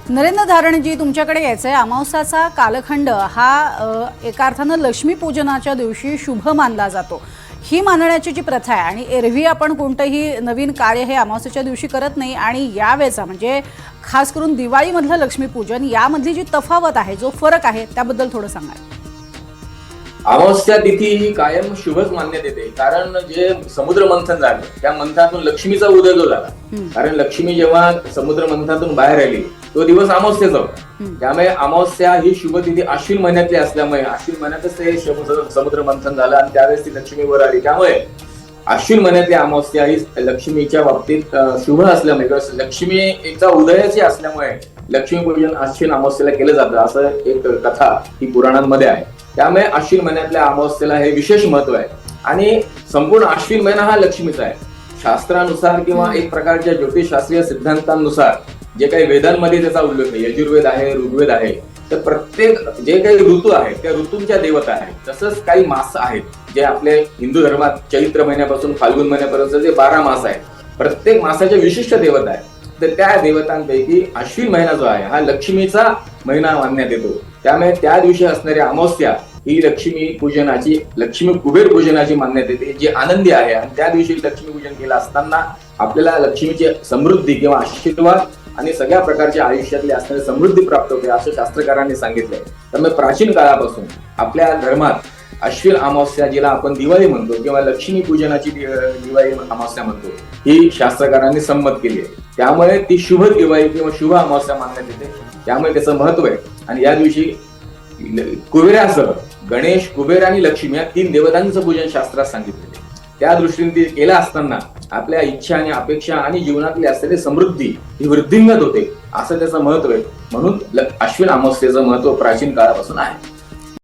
नरेंद्र धारणजी, तुमच्याकडे यायचं आहे. अमावस्याचा कालखंड हा एका अर्थानं लक्ष्मीपूजनाच्या दिवशी शुभ मानला जातो. ही मानण्याची जी प्रथा आहे आणि एरवी आपण कोणतंही नवीन कार्य हे अमावस्येच्या दिवशी करत नाही आणि यावेळेचा म्हणजे खास करून दिवाळीमधलं लक्ष्मीपूजन यामधली जी तफावत आहे, जो फरक आहे, त्याबद्दल थोडं सांगा. अमावस्या तिथी ही कायम शुभच मानण्यात येते. कारण जे समुद्र मंथन झालं त्या मंथनातून लक्ष्मीचा उदय जो झाला, कारण लक्ष्मी जेव्हा समुद्र मंथनातून बाहेर आली तो दिवस अमावस्येचा होता. त्यामुळे अमावस्या ही शुभ तिथी अश्विन महिन्यातली असल्यामुळे अश्विन महिन्यातच ते समुद्र मंथन झालं आणि त्यावेळेस ती लक्ष्मी वर आली. त्यामुळे अश्विन महिन्यातली अमावस्या ही लक्ष्मीच्या बाबतीत शुभ असल्यामुळे किंवा लक्ष्मीचा उदयाची असल्यामुळे लक्ष्मीपूजन अश्विन अमावस्येला केलं जातं, असं एक कथा ही पुराणांमध्ये आहे. त्यामुळे अश्विन महिन्यातल्या अमावस्येला हे विशेष महत्व आहे आणि संपूर्ण अश्विन महिना हा लक्ष्मीचा आहे. शास्त्रानुसार किंवा एक प्रकारच्या ज्योतिषशास्त्रीय सिद्धांतानुसार जे काही वेदांमध्ये त्याचा उल्लेख आहे, यजुर्वेद आहे, ऋग्वेद आहे, तर प्रत्येक जे काही ऋतू आहेत त्या ऋतूंच्या देवता आहेत. तसंच काही मास आहेत जे आपले हिंदू धर्मात चैत्र महिन्यापासून फाल्गुन महिन्यापर्यंत जे 12 मास आहेत, प्रत्येक मासाच्या विशिष्ट देवता आहेत. तर त्या देवतांपैकी अश्विन महिना जो आहे हा लक्ष्मीचा महिना मानण्यात येतो. त्यामुळे त्या दिवशी असणारी अमावस्या ही लक्ष्मी पूजनाची, लक्ष्मी कुबेर पूजनाची मानण्यात येते, जे आनंदी आहे. आणि त्या दिवशी लक्ष्मी पूजन केलं असताना आपल्याला लक्ष्मीची समृद्धी किंवा आशीर्वाद आणि सगळ्या प्रकारच्या आयुष्यातली असणारी समृद्धी प्राप्त होते, असं शास्त्रकारांनी सांगितलंय. त्यामुळे प्राचीन काळापासून आपल्या धर्मात अश्विन अमावस्या, जिला आपण दिवाळी म्हणतो किंवा लक्ष्मी पूजनाची दिवाळी अमावस्या म्हणतो, ही शास्त्रकारांनी संमत केली आहे. त्यामुळे ती शुभ दिवाळी किंवा शुभ अमावस्या मानण्यात येते. त्यामुळे त्याचं महत्व आहे. आणि या दिवशी कुबेरासह गणेश, कुबेर आणि लक्ष्मी या 3 देवतांचं पूजन शास्त्रात सांगितलेले. त्या दृष्टीने ते केलं असताना आपल्या इच्छा आणि अपेक्षा आणि जीवनातली असलेली समृद्धी ही वृद्धिंगत होते, असं त्याचं महत्व आहे. म्हणून अश्विन अमावस्येचं महत्व प्राचीन काळापासून आहे.